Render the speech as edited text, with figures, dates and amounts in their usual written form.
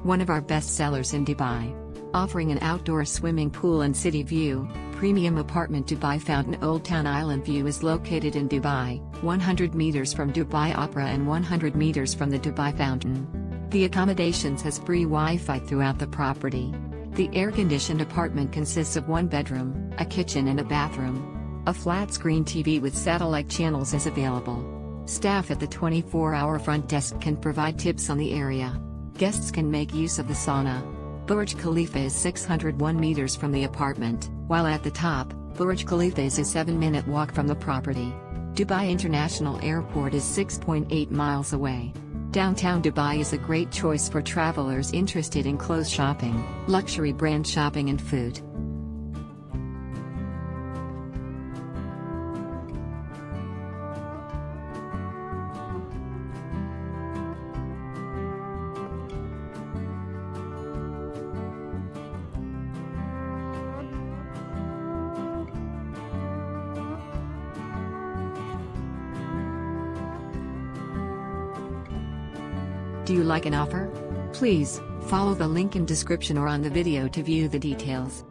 one of our best sellers in Dubai. Offering an outdoor swimming pool and city view, premium apartment Dubai Fountain Old Town Island View is located in Dubai, 100 meters from Dubai Opera and 100 meters from the Dubai Fountain. The accommodations has free Wi-Fi throughout the property. The air-conditioned apartment consists of one bedroom, a kitchen and a bathroom. A flat-screen TV with satellite channels is available. Staff at the 24-hour front desk can provide tips on the area. Guests can make use of the sauna. Burj Khalifa is 601 meters from the apartment, while at the top, Burj Khalifa is a 7-minute walk from the property. Dubai International Airport is 6.8 miles away. Downtown Dubai is a great choice for travelers interested in clothes shopping, luxury brand shopping and food. Do you like an offer? Please, follow the link in description or on the video to view the details.